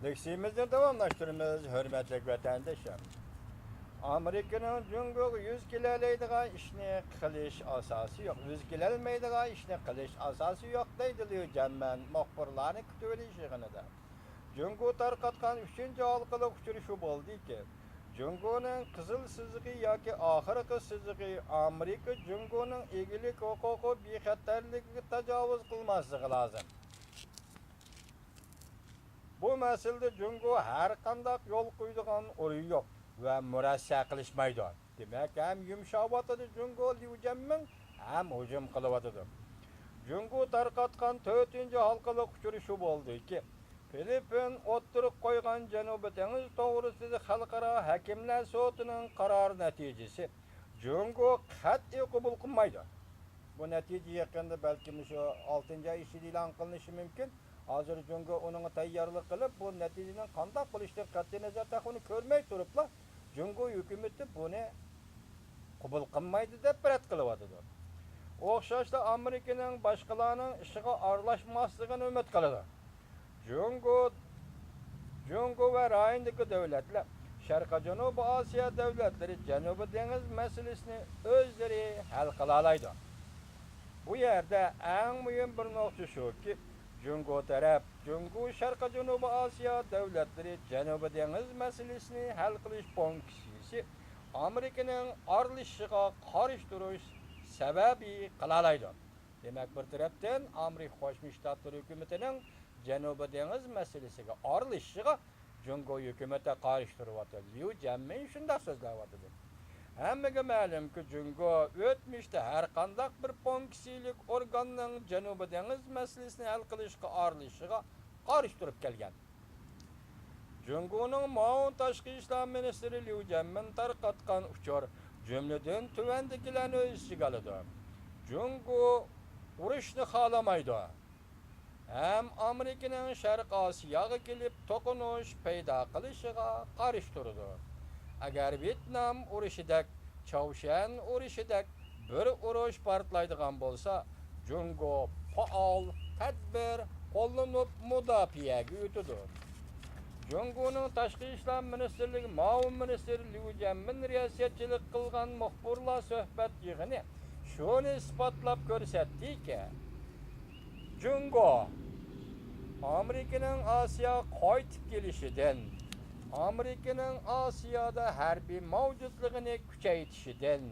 Leksimizni davamlaştırmamız hürmetli vatandaşım. Amerika'nın Cumhuriyeti 100 kilolaydigan işini qilish asosi yo'q. 100 kilolmaydigan ishni qilish asosi yo'q deydilar jamman muxbirlarni kutib olish yig'inida. Jungo tarqatgan 3-chi halqalik uchrashuv bo'ldiki, Jungoning qizil sizig'i yoki oxirgi sizig'i Amerika Jungoning egilik huquqi bexatarligiga tajovuz qilmasligi lozim. Bu masalada Jungo har qanday yo'l qo'ydigan o'rin yo'q va murassa qilishmaydi. Demak, ham yumshoqotadi Jungo Liujanmin ham hujum qilyotidi. Jungo tarqatgan 4-chi halqalik uchrashuv bo'ldiki, Filippin o'ttirib qo'ygan Janubiy dengiz to'g'risida xalqaro hakimlar sudining qarori natijasi Jungo qat'iy qabul qilmaydi. Bu natija yaqinda balki shu 6-oy ichida e'lon qilinishi mumkin. Hozir Jungo uning tayyorlik qilib, bu natijaning qanday bo'lishidan qat'iy nazar taquni ko'rmay turibla, Jungo hukumati buni qabul qilmaydi deb rad qilyapti. O'xshashda Amerikaning boshqalarning ishiga aralashmasligini umid qiladi. Jungo va rayondagi davlatlar, Sharqiy Janubiy Osiyo davlatlari Janubiy dengiz masalasini o'zlari hal qila oladi. Bu yerda eng muhim bir nuqta shuki, Jungo taraf, Jungo Sharqiy Janubiy Osiyo davlatlari Janubiy dengiz masalasini hal qilish funksiyasi Amerikaning aralashishiga qarshi turish sababi qila oladi. Demak, bir tarafdan Amerika Qo'shma Shtatlar hukumatining Janubiy dengiz masalasiga aralashishiga Jungo hukumati qarshi turyapti. Liu Jianmin shunday so'zlayapti. Hammaga ma'lumki, Jungo o'tmishda har qanday bir funksiyalik organning Janubiy dengiz masalasini hal qilishga aralashishiga qarshi turib kelgan. Jungoning Ma'un tashqi ishlar ministri Liu Jianmin tarqatgan uchur jumladan tuvandagilarni o'z ichiga oladi. Jungo urushni xohlamaydi. Ham Amerikaning Sharq Osiyoga kelib to'qinish paydo qilishiga qarshi turdi. Agar Vyetnam urushidek, Chaoshan urushidek bir urush portlaydigan bo'lsa, Jungo faol tadbir qo'llanib mudofaaga o'tadi. Jungoning tashqi ishlar ministrligi Ma'un ministri Liu Jianmin riyosatchilik qilgan muxbirlar suhbat yig'ini shuni isbotlab ko'rsatdiki, Jungo Amerikaning Osiyo qaytib kelishidan, Amerikaning Osiyoda harbiy mavjudligini kuchaytirishidan,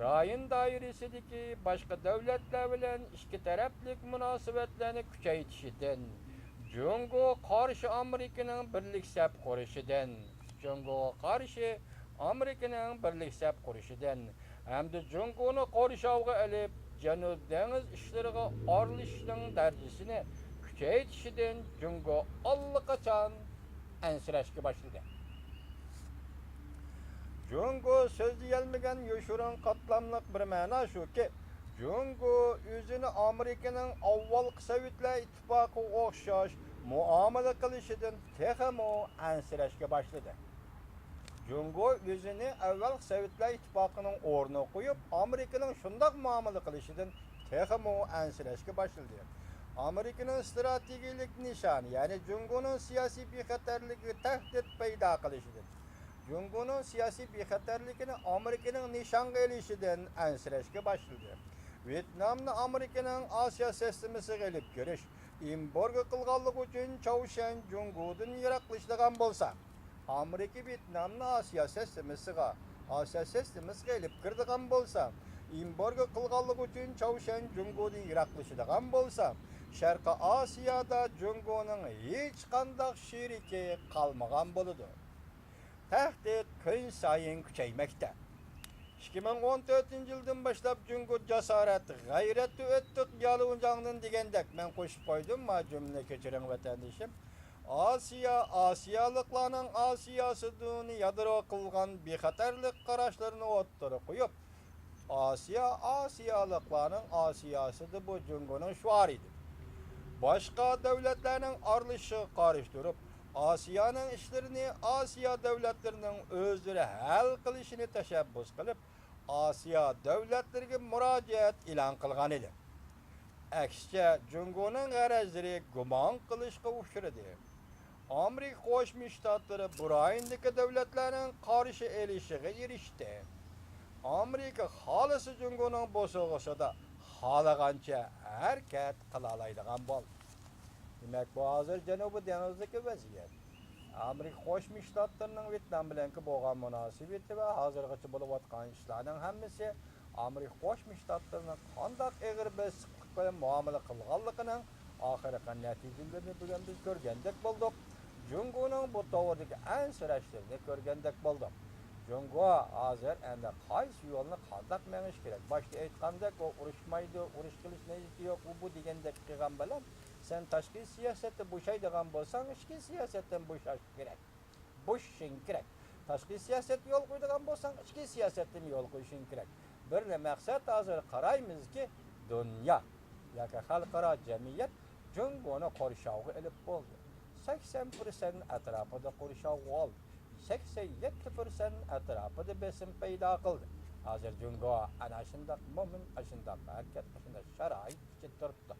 rayon doirasidagi boshqa davlatlar bilan ikki taraflik munosabatlarni kuchaytirishidan, Jungo qarshi Amerikaning birlik saf qurishidan, Jungo qarshi Amerikaning birlik saf qurishidan hamda Jungoni qo'rishovga olib, Janub dengiz ishlariga aralashishning darajasini kuchaytirishidan Jungo allaqachon ansirashga boshladi. Jungo so'zlayolmagan yo'shirin qatlamliq bir ma'no shuki, Jungo o'zini Amerikaning avvalgi Sovetlar ittifoqiga o'xshash muomala qilishidan texmo ansirashga boshladi. Jungo o'zini avval Sovetlar ittifoqining o'rniga qo'yib, Amerikaning shunday muomala qilishidan texmo ansirashga boshladi. Amerikaning strategik nishoni, ya'ni Jungoning siyosiy bexatarligiga tahdid paydo qilishidan, Jungoning siyosiy bexatarligini Amerikaning nishonga olishidan ansirashga boshladi. Vyetnamni Amerikaning Osiyo sistemasiga olib kirish, embargo qilganligi uchun Chaoshan Jungodan yiroqlashgan bo'lsa, Amerika Vyetnamni Osiyo sistemasiga olib kirdigan bo'lsa, embargo qilganligi uchun Chaoshan Jungodan yiroqlashgan bo'lsa, Sharqiy Osiyoda Jungoning hech qanday sheriki qolmagan bo'ladi. Tahdid kun sayin kuchaymoqda. 2014-yildan boshlab Jungo jasorat, g'ayrat o'ttiq yolg'onjongdan degandek men qo'shib qo'ydim, ma jumla kechiring vatandoshim. Osiyoliklarning Osiyosini yadro qilgan bexatarlik qarashlarini o'ttirib qo'yib, Osiyoliklarning Osiyosida bu Jungoning shuari edi. Boshqa davlatlarning aralashishiga qarshi turib, Osiyoning ishlarini Osiyo davlatlarining o'zlari hal qilishini tashabbus qilib, Osiyo davlatlariga murojaat e'lon qilgan edi. Aksicha Jungoning g'arazlari gumon qilishga uchradi. Amerika Qo'shma Shtatlari bu rayondagi davlatlarning qarshi elishiga erishdi. Amerika xolisi Jungoning bo'sog'isida xohlagancha harakat qila oladigan bo'ldi. Demak, bu hozir Janubiy dengizdagi vaziyat. Amerika Qo'shma Shtatlarining Vyetnam bilan bo'lgan munosabati va hozirgacha bo'layotgan ishlarning hammasi Amerika Qo'shma Shtatlarining qanday ig'ir besiqlik bilan muomala qilganligining oxirgi natijalarini bugun biz ko'rgandek bo'ldik. Jungoning bu to'g'ridagi ansirashlarni ko'rgandek bo'ldik. Jungo hozir endi qaysi yo'lni qanday menish kerak? Boshda aytgandek, u urushmaydi, urush qilish niyati yo'q, u bu degandek qilgan bilan sen tashqi siyosatda bo'shaydigan bo'lsang, ichki siyosatdan bo'shash kerak. Bo'shishing kerak. Tashqi siyosat yo'l qo'ydigan bo'lsang, ichki siyosatdan yo'l qo'yishing kerak. Bir maqsad hozir qaraymizki, dunyo yoki xalqaro jamiyat Jungoni qurshovga ilib bo'ldi. 80% atrofida qurshov oldi. 87% atrofida besim paydo qildi. Hozir Jungo ana shunday mo'min, shunday harakat, shunday sharoit ichida turibdi.